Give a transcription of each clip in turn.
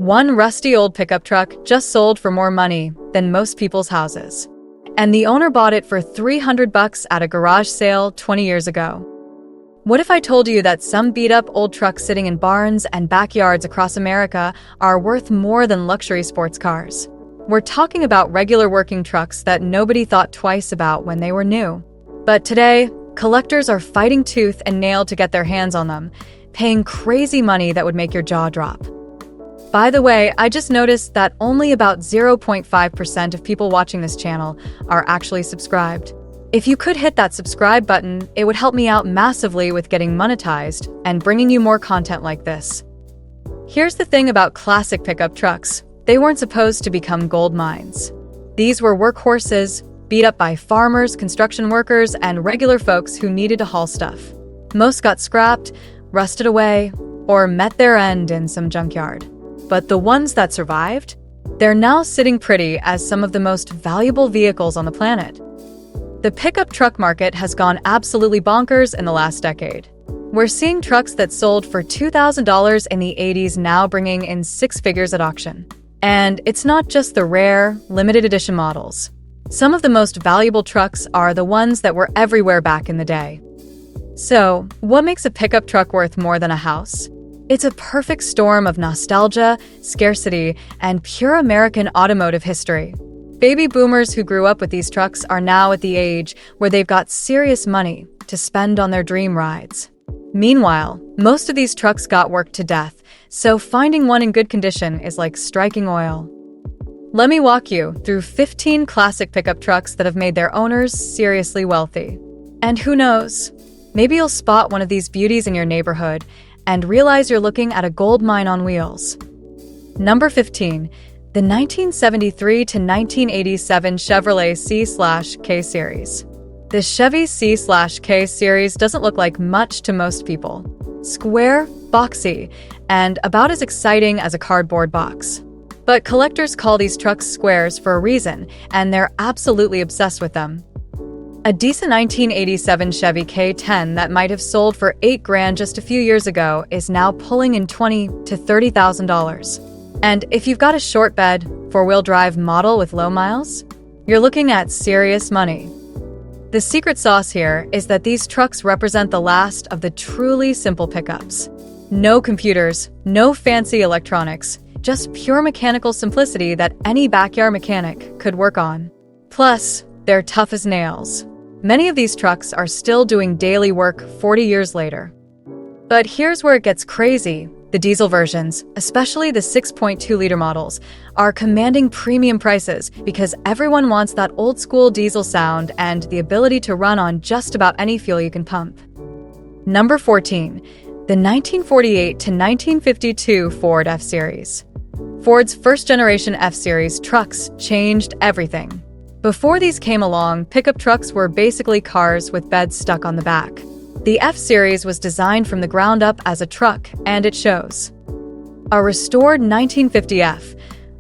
One rusty old pickup truck just sold for more money than most people's houses. And the owner bought it for $300 at a garage sale 20 years ago. What if I told you that some beat-up old trucks sitting in barns and backyards across America are worth more than luxury sports cars? We're talking about regular working trucks that nobody thought twice about when they were new. But today, collectors are fighting tooth and nail to get their hands on them, paying crazy money that would make your jaw drop. By the way, I just noticed that only about 0.5% of people watching this channel are actually subscribed. If you could hit that subscribe button, it would help me out massively with getting monetized and bringing you more content like this. Here's the thing about classic pickup trucks. They weren't supposed to become gold mines. These were workhorses, beat up by farmers, construction workers, and regular folks who needed to haul stuff. Most got scrapped, rusted away, or met their end in some junkyard. But the ones that survived? They're now sitting pretty as some of the most valuable vehicles on the planet. The pickup truck market has gone absolutely bonkers in the last decade. We're seeing trucks that sold for $2,000 in the 80s now bringing in six figures at auction. And it's not just the rare, limited edition models. Some of the most valuable trucks are the ones that were everywhere back in the day. So, what makes a pickup truck worth more than a house? It's a perfect storm of nostalgia, scarcity, and pure American automotive history. Baby boomers who grew up with these trucks are now at the age where they've got serious money to spend on their dream rides. Meanwhile, most of these trucks got worked to death, so finding one in good condition is like striking oil. Let me walk you through 15 classic pickup trucks that have made their owners seriously wealthy. And who knows, maybe you'll spot one of these beauties in your neighborhood and realize you're looking at a gold mine on wheels. Number 15. The 1973 to 1987 Chevrolet C/K series. The Chevy C/K series doesn't look like much to most people. Square, boxy, and about as exciting as a cardboard box. But collectors call these trucks squares for a reason, and they're absolutely obsessed with them. A decent 1987 Chevy K10 that might have sold for $8,000 just a few years ago is now pulling in $20,000 to $30,000. And if you've got a short bed, four-wheel drive model with low miles, you're looking at serious money. The secret sauce here is that these trucks represent the last of the truly simple pickups. No computers, no fancy electronics, just pure mechanical simplicity that any backyard mechanic could work on. Plus, they're tough as nails. Many of these trucks are still doing daily work 40 years later. But here's where it gets crazy. The diesel versions, especially the 6.2-liter models, are commanding premium prices because everyone wants that old-school diesel sound and the ability to run on just about any fuel you can pump. Number 14. The 1948 to 1952 Ford F-Series. Ford's first-generation F-Series trucks changed everything. Before these came along, pickup trucks were basically cars with beds stuck on the back. The F-Series was designed from the ground up as a truck, and it shows. A restored 1950 F,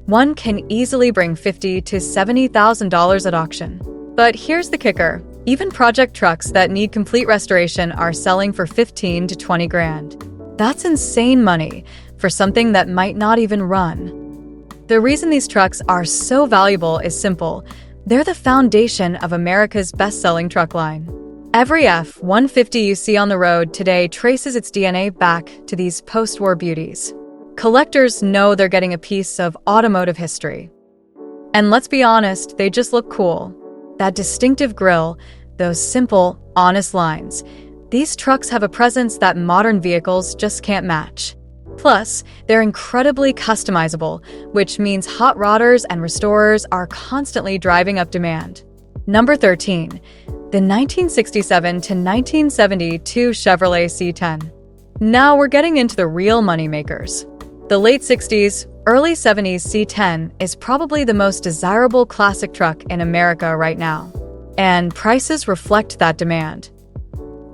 one can easily bring $50,000 to $70,000 at auction. But here's the kicker. Even project trucks that need complete restoration are selling for $15,000 to $20,000. That's insane money for something that might not even run. The reason these trucks are so valuable is simple. They're the foundation of America's best-selling truck line. Every F-150 you see on the road today traces its DNA back to these post-war beauties. Collectors know they're getting a piece of automotive history. And let's be honest, they just look cool. That distinctive grille, those simple, honest lines. These trucks have a presence that modern vehicles just can't match. Plus, they're incredibly customizable, which means hot rodders and restorers are constantly driving up demand. Number 13. The 1967 to 1972 Chevrolet C10. Now we're getting into the real moneymakers. The late 60s, early 70s C10 is probably the most desirable classic truck in America right now. And prices reflect that demand.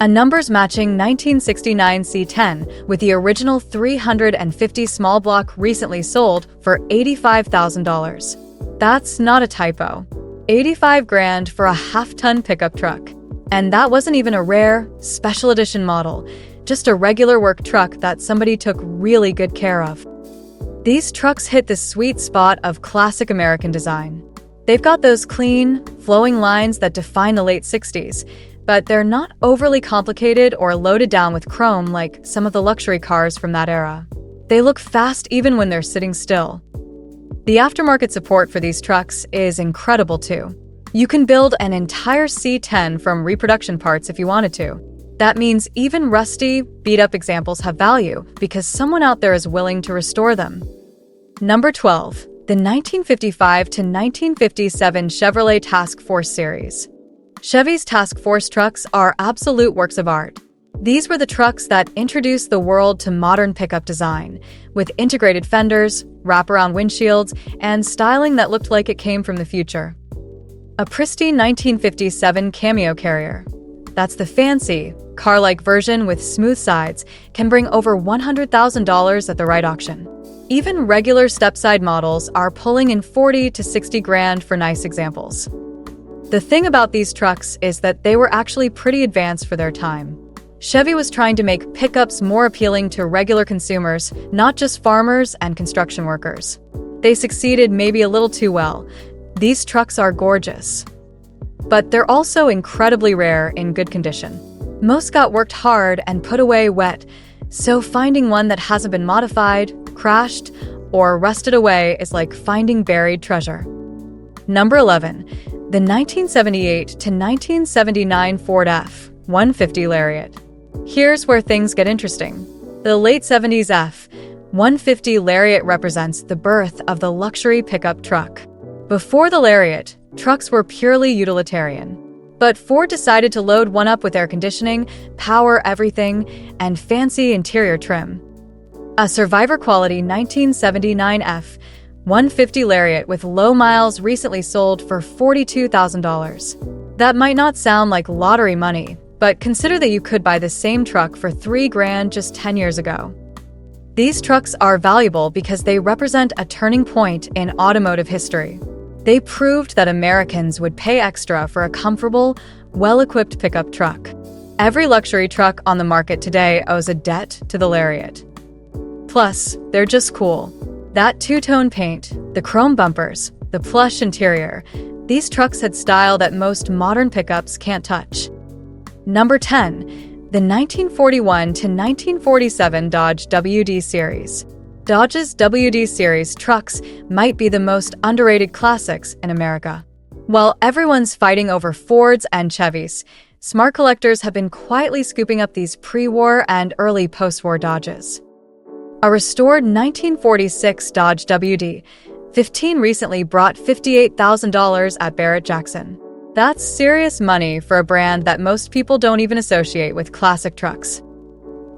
A numbers-matching 1969 C10 with the original 350 small block recently sold for $85,000. That's not a typo. $85,000 for a half-ton pickup truck. And that wasn't even a rare, special edition model, just a regular work truck that somebody took really good care of. These trucks hit the sweet spot of classic American design. They've got those clean, flowing lines that define the late 60s, but they're not overly complicated or loaded down with chrome like some of the luxury cars from that era. They look fast even when they're sitting still. The aftermarket support for these trucks is incredible too. You can build an entire C10 from reproduction parts if you wanted to. That means even rusty, beat-up examples have value because someone out there is willing to restore them. Number 12. The 1955 to 1957 Chevrolet Task Force series. Chevy's Task Force trucks are absolute works of art. These were the trucks that introduced the world to modern pickup design, with integrated fenders, wraparound windshields, and styling that looked like it came from the future. A pristine 1957 Cameo carrier. That's the fancy, car-like version with smooth sides, can bring over $100,000 at the right auction. Even regular stepside models are pulling in 40 to 60 grand for nice examples. The thing about these trucks is that they were actually pretty advanced for their time. Chevy was trying to make pickups more appealing to regular consumers, not just farmers and construction workers. They succeeded maybe a little too well. These trucks are gorgeous. But they're also incredibly rare in good condition. Most got worked hard and put away wet, so finding one that hasn't been modified, crashed, or rusted away is like finding buried treasure. Number 11. The 1978 to 1979 Ford F-150 Lariat. Here's where things get interesting. The late 70s F-150 Lariat represents the birth of the luxury pickup truck. Before the Lariat, trucks were purely utilitarian. But Ford decided to load one up with air conditioning, power everything, and fancy interior trim. A survivor-quality 1979 F-150 Lariat with low miles recently sold for $42,000. That might not sound like lottery money, but consider that you could buy the same truck for $3 grand just 10 years ago. These trucks are valuable because they represent a turning point in automotive history. They proved that Americans would pay extra for a comfortable, well-equipped pickup truck. Every luxury truck on the market today owes a debt to the Lariat. Plus, they're just cool. That two-tone paint, the chrome bumpers, the plush interior, these trucks had style that most modern pickups can't touch. Number 10. The 1941 to 1947 Dodge WD series. Dodge's WD series trucks might be the most underrated classics in America. While everyone's fighting over Fords and Chevys, smart collectors have been quietly scooping up these pre-war and early post-war Dodges. A restored 1946 Dodge WD-15 recently brought $58,000 at Barrett-Jackson. That's serious money for a brand that most people don't even associate with classic trucks.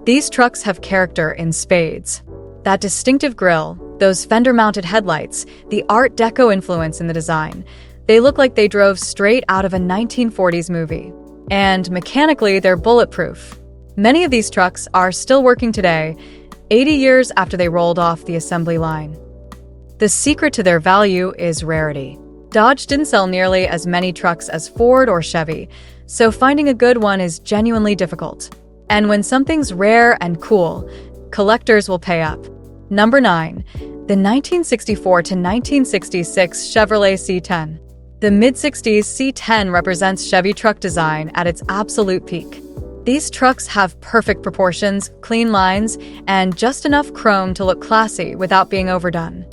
These trucks have character in spades. That distinctive grille, those fender-mounted headlights, the Art Deco influence in the design. They look like they drove straight out of a 1940s movie. And mechanically, they're bulletproof. Many of these trucks are still working today, 80 years after they rolled off the assembly line. The secret to their value is rarity. Dodge didn't sell nearly as many trucks as Ford or Chevy, so finding a good one is genuinely difficult. And when something's rare and cool, collectors will pay up. Number 9. The 1964 to 1966 Chevrolet C10. The mid-60s C10 represents Chevy truck design at its absolute peak. These trucks have perfect proportions, clean lines, and just enough chrome to look classy without being overdone.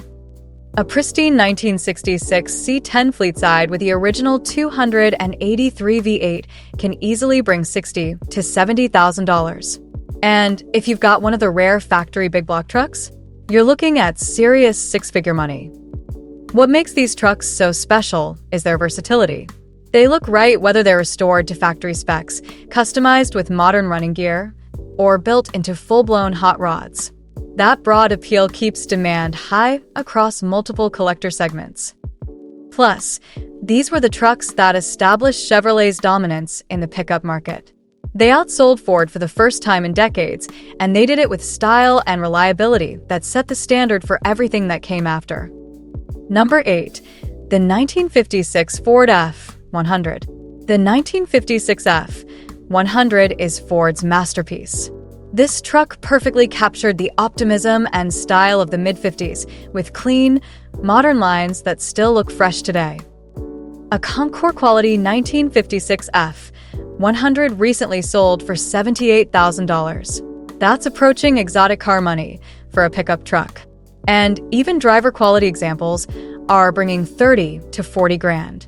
A pristine 1966 C10 fleetside with the original 283 V8 can easily bring $60,000 to $70,000. And if you've got one of the rare factory big block trucks, you're looking at serious six-figure money. What makes these trucks so special is their versatility. They look right whether they're restored to factory specs, customized with modern running gear, or built into full-blown hot rods. That broad appeal keeps demand high across multiple collector segments. Plus, these were the trucks that established Chevrolet's dominance in the pickup market. They outsold Ford for the first time in decades, and they did it with style and reliability that set the standard for everything that came after. Number 8. The 1956 Ford F-100. The 1956 F-100 is Ford's masterpiece. This truck perfectly captured the optimism and style of the mid-50s, with clean, modern lines that still look fresh today. A Concours quality 1956 F100 recently sold for $78,000. That's approaching exotic car money for a pickup truck. And even driver quality examples are bringing 30 to 40 grand.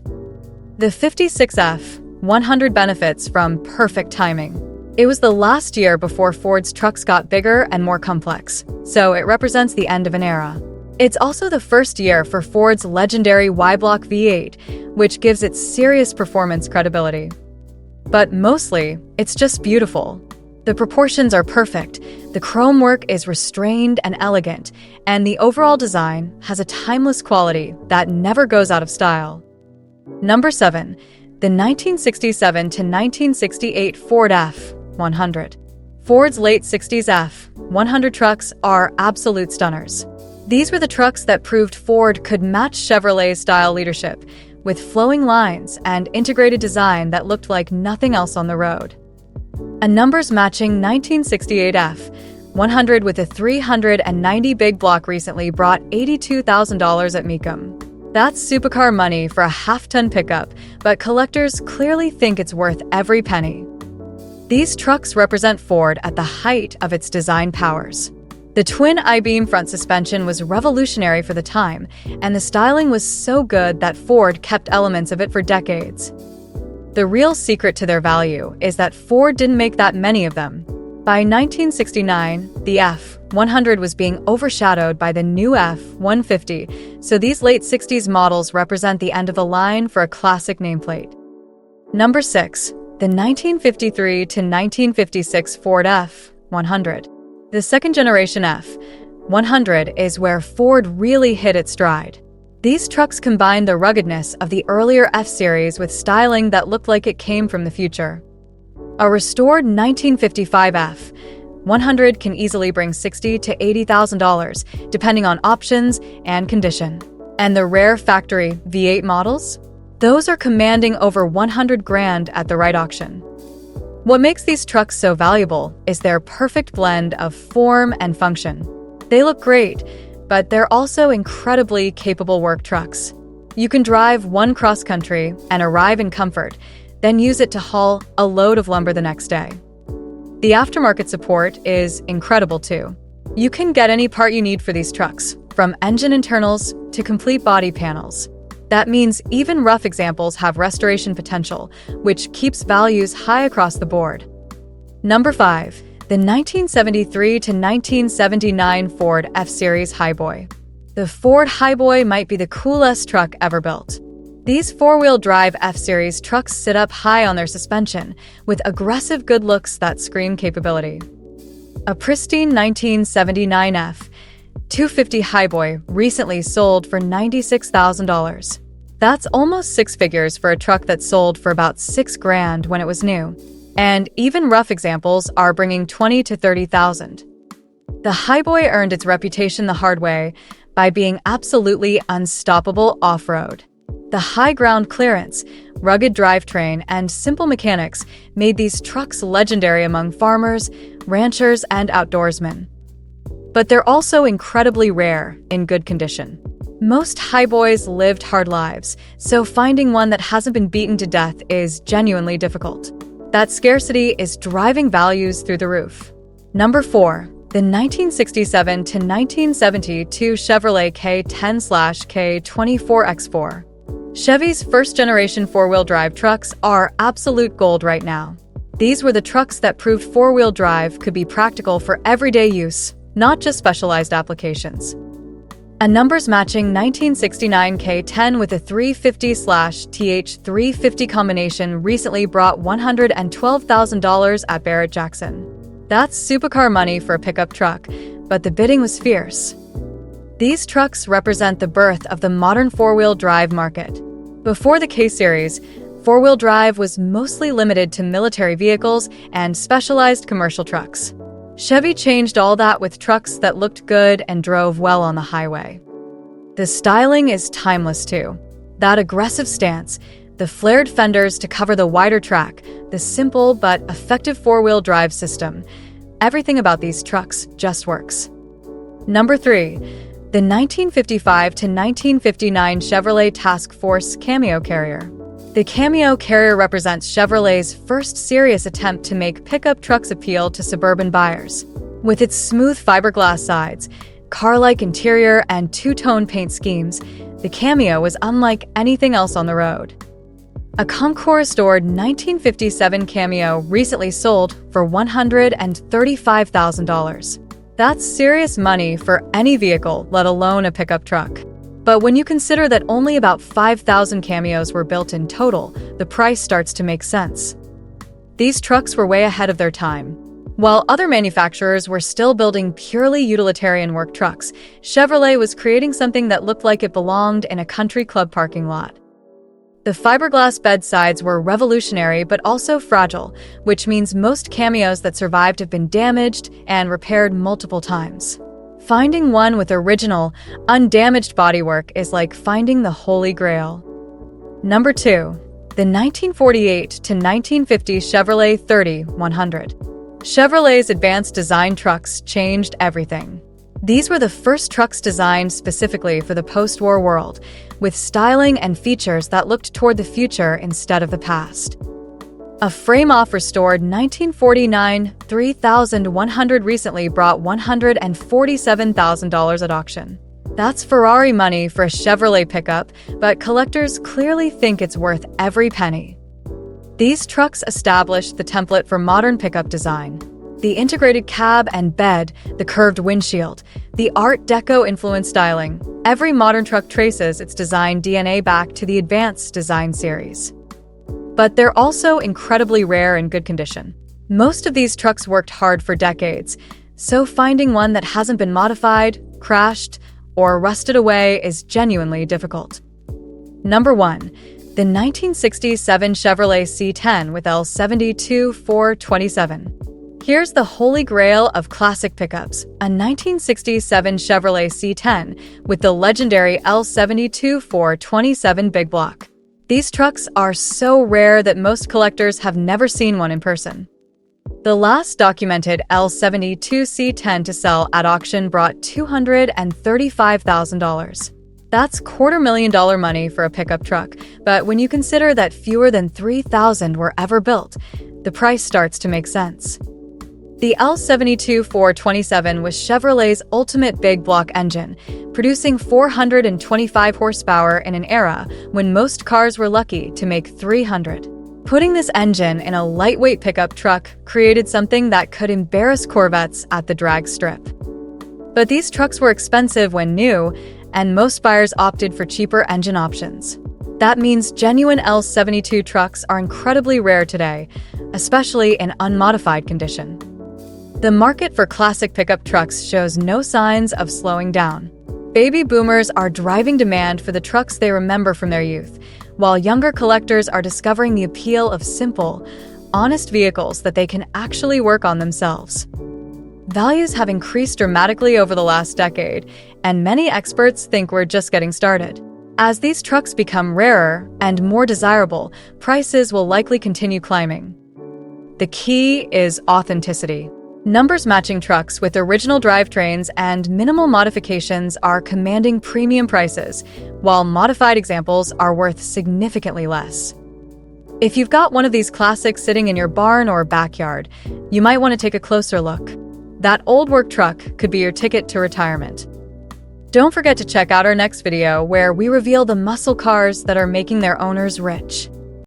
The 56 F100 benefits from perfect timing. It was the last year before Ford's trucks got bigger and more complex, so it represents the end of an era. It's also the first year for Ford's legendary Y-block V8, which gives it serious performance credibility. But mostly, it's just beautiful. The proportions are perfect, the chrome work is restrained and elegant, and the overall design has a timeless quality that never goes out of style. Number 7. The 1967 to 1968 Ford F100. Ford's late 60s F100 trucks are absolute stunners. These were the trucks that proved Ford could match Chevrolet's style leadership, with flowing lines and integrated design that looked like nothing else on the road. A numbers-matching 1968 F100 with a 390 big block recently brought $82,000 at Mecum. That's supercar money for a half-ton pickup, but collectors clearly think it's worth every penny. These trucks represent Ford at the height of its design powers. The twin I-beam front suspension was revolutionary for the time, and the styling was so good that Ford kept elements of it for decades. The real secret to their value is that Ford didn't make that many of them. By 1969, the F100 was being overshadowed by the new F150, so these late 60s models represent the end of the line for a classic nameplate. Number 6. The 1953 to 1956 Ford F100. The second-generation F100 is where Ford really hit its stride. These trucks combine the ruggedness of the earlier F-Series with styling that looked like it came from the future. A restored 1955 F100 can easily bring $60,000 to $80,000, depending on options and condition. And the rare factory V8 models? Those are commanding over 100 grand at the right auction. What makes these trucks so valuable is their perfect blend of form and function. They look great, but they're also incredibly capable work trucks. You can drive one cross-country and arrive in comfort, then use it to haul a load of lumber the next day. The aftermarket support is incredible too. You can get any part you need for these trucks, from engine internals to complete body panels. That means even rough examples have restoration potential, which keeps values high across the board. Number 5. The 1973 to 1979 Ford F-Series Highboy. The Ford Highboy might be the coolest truck ever built. These four-wheel drive F-Series trucks sit up high on their suspension, with aggressive good looks that scream capability. A pristine 1979 F250 Highboy recently sold for $96,000. That's almost six figures for a truck that sold for about $6 grand when it was new. And even rough examples are bringing $20,000 to $30,000. The Highboy earned its reputation the hard way by being absolutely unstoppable off-road. The high ground clearance, rugged drivetrain, and simple mechanics made these trucks legendary among farmers, ranchers, and outdoorsmen. But they're also incredibly rare in good condition. Most Highboys lived hard lives, so finding one that hasn't been beaten to death is genuinely difficult. That scarcity is driving values through the roof. Number 4. The 1967 to 1972 Chevrolet K10/K24X4. Chevy's first-generation four-wheel drive trucks are absolute gold right now. These were the trucks that proved four-wheel drive could be practical for everyday use, not just specialized applications. A numbers-matching 1969 K10 with a 350/TH350 combination recently brought $112,000 at Barrett-Jackson. That's supercar money for a pickup truck, but the bidding was fierce. These trucks represent the birth of the modern four-wheel drive market. Before the K-Series, four-wheel drive was mostly limited to military vehicles and specialized commercial trucks. Chevy changed all that with trucks that looked good and drove well on the highway. The styling is timeless too. That aggressive stance, the flared fenders to cover the wider track, the simple but effective four-wheel drive system. Everything about these trucks just works. Number 3. The 1955 to 1959 Chevrolet Task Force Cameo Carrier. The Cameo Carrier represents Chevrolet's first serious attempt to make pickup trucks appeal to suburban buyers. With its smooth fiberglass sides, car-like interior, and two-tone paint schemes, the Cameo was unlike anything else on the road. A Concours-stored 1957 Cameo recently sold for $135,000. That's serious money for any vehicle, let alone a pickup truck. But when you consider that only about 5,000 Cameos were built in total, the price starts to make sense. These trucks were way ahead of their time. While other manufacturers were still building purely utilitarian work trucks, Chevrolet was creating something that looked like it belonged in a country club parking lot. The fiberglass bedsides were revolutionary but also fragile, which means most Cameos that survived have been damaged and repaired multiple times. Finding one with original, undamaged bodywork is like finding the Holy Grail. Number 2. The 1948 to 1950 Chevrolet 30-100. Chevrolet's advanced design trucks changed everything. These were the first trucks designed specifically for the post-war world, with styling and features that looked toward the future instead of the past. A frame-off restored 1949 3100 recently brought $147,000 at auction. That's Ferrari money for a Chevrolet pickup, but collectors clearly think it's worth every penny. These trucks established the template for modern pickup design. The integrated cab and bed, the curved windshield, the Art Deco-influenced styling. Every modern truck traces its design DNA back to the Advanced Design series. But they're also incredibly rare in good condition. Most of these trucks worked hard for decades, so finding one that hasn't been modified, crashed, or rusted away is genuinely difficult. Number 1. The 1967 Chevrolet C10 with L72 427. Here's the holy grail of classic pickups, a 1967 Chevrolet C10 with the legendary L72 427 big block. These trucks are so rare that most collectors have never seen one in person. The last documented L72 C10 to sell at auction brought $235,000. That's $250,000 money for a pickup truck, but when you consider that fewer than 3,000 were ever built, the price starts to make sense. The L72 427 was Chevrolet's ultimate big block engine, producing 425 horsepower in an era when most cars were lucky to make 300. Putting this engine in a lightweight pickup truck created something that could embarrass Corvettes at the drag strip. But these trucks were expensive when new, and most buyers opted for cheaper engine options. That means genuine L72 trucks are incredibly rare today, especially in unmodified condition. The market for classic pickup trucks shows no signs of slowing down. Baby boomers are driving demand for the trucks they remember from their youth, while younger collectors are discovering the appeal of simple, honest vehicles that they can actually work on themselves. Values have increased dramatically over the last decade, and many experts think we're just getting started. As these trucks become rarer and more desirable, prices will likely continue climbing. The key is authenticity. Numbers-matching trucks with original drivetrains and minimal modifications are commanding premium prices, while modified examples are worth significantly less. If you've got one of these classics sitting in your barn or backyard, you might want to take a closer look. That old work truck could be your ticket to retirement. Don't forget to check out our next video where we reveal the muscle cars that are making their owners rich.